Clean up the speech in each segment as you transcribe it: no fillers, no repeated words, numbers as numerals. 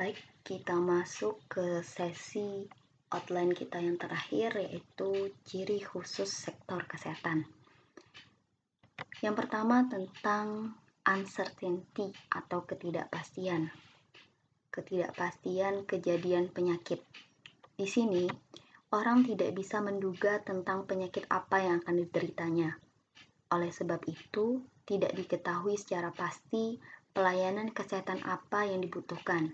Baik, kita masuk ke sesi outline kita yang terakhir, yaitu ciri khusus sektor kesehatan. Yang pertama tentang uncertainty atau ketidakpastian. Ketidakpastian kejadian penyakit. Di sini, orang tidak bisa menduga tentang penyakit apa yang akan dideritanya. Oleh sebab itu, tidak diketahui secara pasti pelayanan kesehatan apa yang dibutuhkan.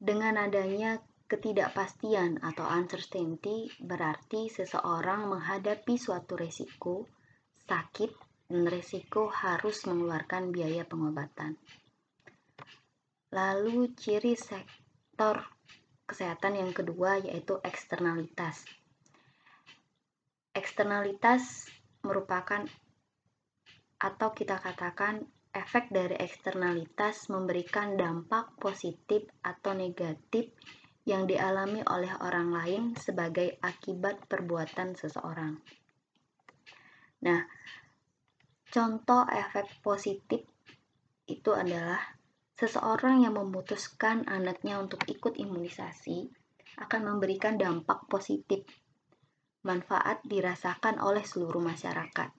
Dengan adanya ketidakpastian atau uncertainty, berarti seseorang menghadapi suatu resiko, sakit, dan resiko harus mengeluarkan biaya pengobatan. Lalu ciri sektor kesehatan yang kedua yaitu eksternalitas. Eksternalitas merupakan atau kita katakan efek dari eksternalitas memberikan dampak positif atau negatif yang dialami oleh orang lain sebagai akibat perbuatan seseorang. Nah, contoh efek positif itu adalah seseorang yang memutuskan anaknya untuk ikut imunisasi akan memberikan dampak positif. Manfaat dirasakan oleh seluruh masyarakat.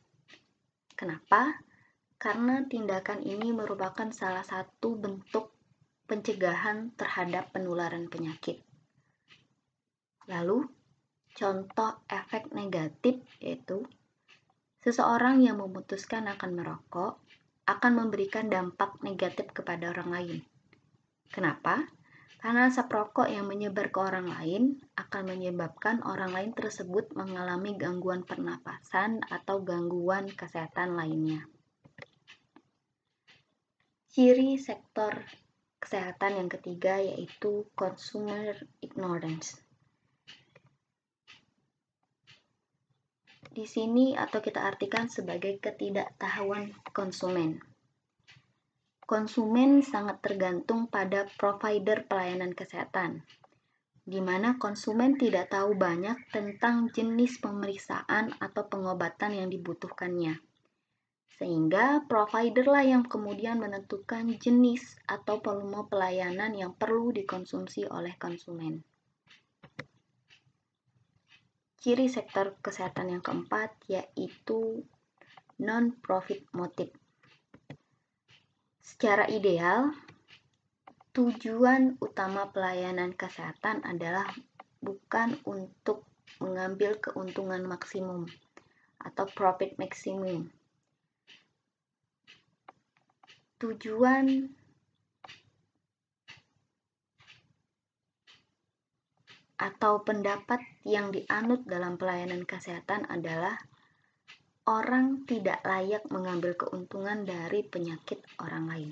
Kenapa? Karena tindakan ini merupakan salah satu bentuk pencegahan terhadap penularan penyakit. Lalu, contoh efek negatif yaitu seseorang yang memutuskan akan merokok akan memberikan dampak negatif kepada orang lain. Kenapa? Karena asap rokok yang menyebar ke orang lain akan menyebabkan orang lain tersebut mengalami gangguan pernapasan atau gangguan kesehatan lainnya. Ciri sektor kesehatan yang ketiga yaitu consumer ignorance. Di sini atau kita artikan sebagai ketidaktahuan konsumen. Konsumen sangat tergantung pada provider pelayanan kesehatan, di mana konsumen tidak tahu banyak tentang jenis pemeriksaan atau pengobatan yang dibutuhkannya. Sehingga providerlah yang kemudian menentukan jenis atau volume pelayanan yang perlu dikonsumsi oleh konsumen. Ciri sektor kesehatan yang keempat yaitu non-profit motive. Secara ideal, tujuan utama pelayanan kesehatan adalah bukan untuk mengambil keuntungan maksimum atau profit maksimum. Tujuan atau pendapat yang dianut dalam pelayanan kesehatan adalah orang tidak layak mengambil keuntungan dari penyakit orang lain.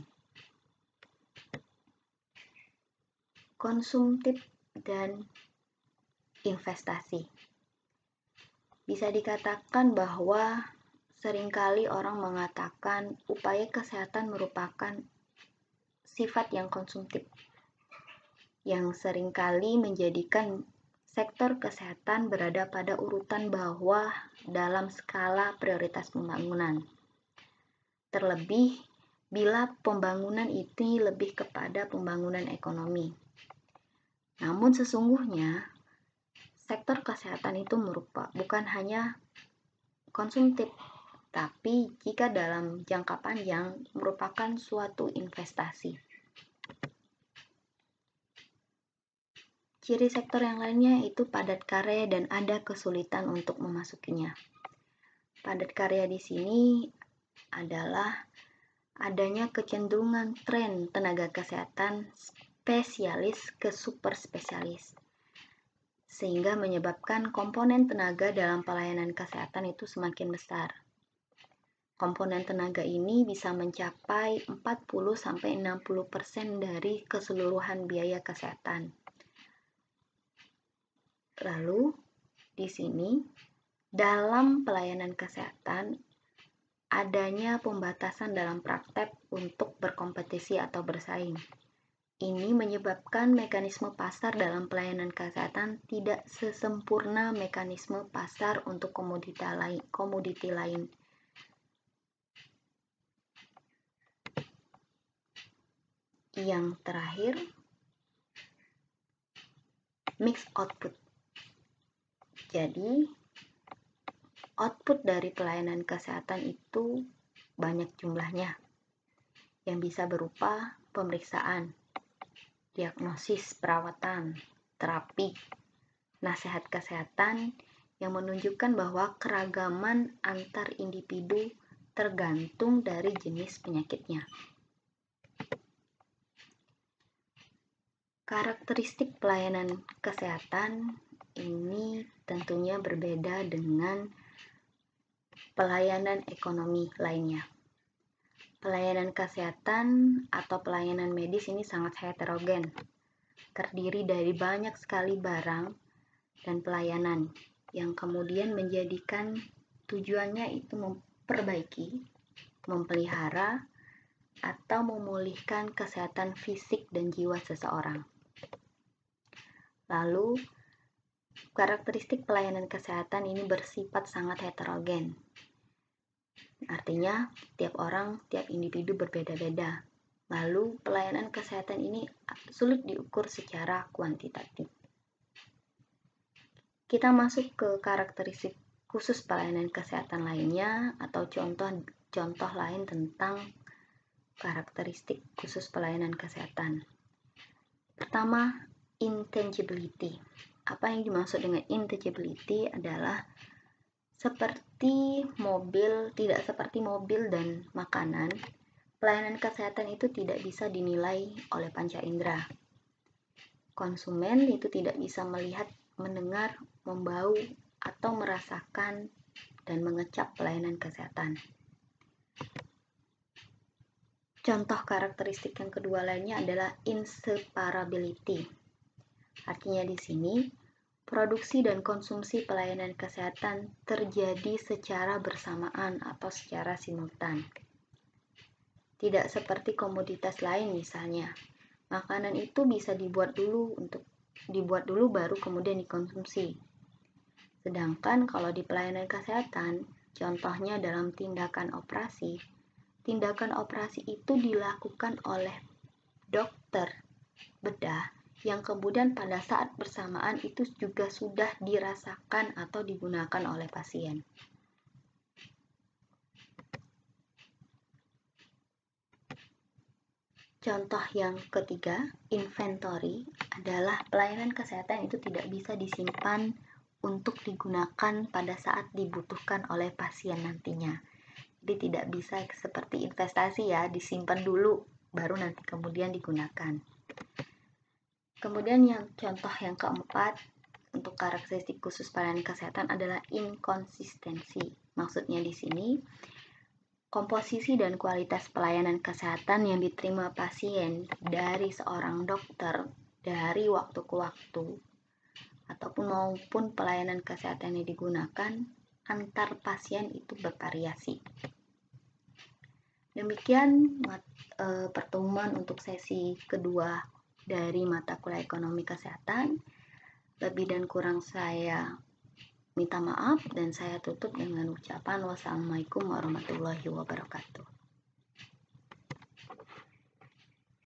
Konsumtif dan investasi. Bisa dikatakan bahwa seringkali orang mengatakan upaya kesehatan merupakan sifat yang konsumtif, yang seringkali menjadikan sektor kesehatan berada pada urutan bawah dalam skala prioritas pembangunan. Terlebih bila pembangunan itu lebih kepada pembangunan ekonomi. Namun sesungguhnya sektor kesehatan itu bukan hanya konsumtif, tapi jika dalam jangka panjang merupakan suatu investasi. Ciri sektor yang lainnya itu padat karya dan ada kesulitan untuk memasukinya. Padat karya di sini adalah adanya kecenderungan tren tenaga kesehatan spesialis ke super spesialis, sehingga menyebabkan komponen tenaga dalam pelayanan kesehatan itu semakin besar. Komponen tenaga ini bisa mencapai 40-60% dari keseluruhan biaya kesehatan. Lalu, di sini, dalam pelayanan kesehatan, adanya pembatasan dalam praktek untuk berkompetisi atau bersaing. Ini menyebabkan mekanisme pasar dalam pelayanan kesehatan tidak sesempurna mekanisme pasar untuk komoditi lain. Yang terakhir, mixed output. Jadi, output dari pelayanan kesehatan itu banyak jumlahnya, yang bisa berupa pemeriksaan, diagnosis perawatan, terapi, nasihat kesehatan yang menunjukkan bahwa keragaman antar individu tergantung dari jenis penyakitnya. Karakteristik pelayanan kesehatan ini tentunya berbeda dengan pelayanan ekonomi lainnya. Pelayanan kesehatan atau pelayanan medis ini sangat heterogen, terdiri dari banyak sekali barang dan pelayanan yang kemudian menjadikan tujuannya itu memperbaiki, memelihara, atau memulihkan kesehatan fisik dan jiwa seseorang. Lalu, karakteristik pelayanan kesehatan ini bersifat sangat heterogen. Artinya, tiap orang, tiap individu berbeda-beda. Lalu, pelayanan kesehatan ini sulit diukur secara kuantitatif. Kita masuk ke karakteristik khusus pelayanan kesehatan lainnya atau contoh lain tentang karakteristik khusus pelayanan kesehatan. Pertama, intangibility. Apa yang dimaksud dengan intangibility adalah tidak seperti mobil dan makanan, pelayanan kesehatan itu tidak bisa dinilai oleh panca indera. Konsumen itu tidak bisa melihat, mendengar, membau, atau merasakan dan mengecap pelayanan kesehatan. Contoh karakteristik yang kedua lainnya adalah inseparability. Artinya di sini, produksi dan konsumsi pelayanan kesehatan terjadi secara bersamaan atau secara simultan. Tidak seperti komoditas lain misalnya, makanan itu bisa dibuat dulu baru kemudian dikonsumsi. Sedangkan kalau di pelayanan kesehatan, contohnya dalam tindakan operasi itu dilakukan oleh dokter bedah yang kemudian pada saat bersamaan itu juga sudah dirasakan atau digunakan oleh pasien. Contoh yang ketiga, inventory, adalah pelayanan kesehatan itu tidak bisa disimpan untuk digunakan pada saat dibutuhkan oleh pasien nantinya. Jadi tidak bisa seperti investasi ya, disimpan dulu baru nanti kemudian digunakan. Kemudian contoh yang keempat untuk karakteristik khusus pelayanan kesehatan adalah inkonsistensi. Maksudnya di sini, komposisi dan kualitas pelayanan kesehatan yang diterima pasien dari seorang dokter dari waktu ke waktu maupun pelayanan kesehatan yang digunakan antar pasien itu bervariasi. Demikian pertemuan untuk sesi kedua dari mata kuliah ekonomi kesehatan. Lebih dan kurang saya minta maaf dan saya tutup dengan ucapan wassalamualaikum warahmatullahi wabarakatuh.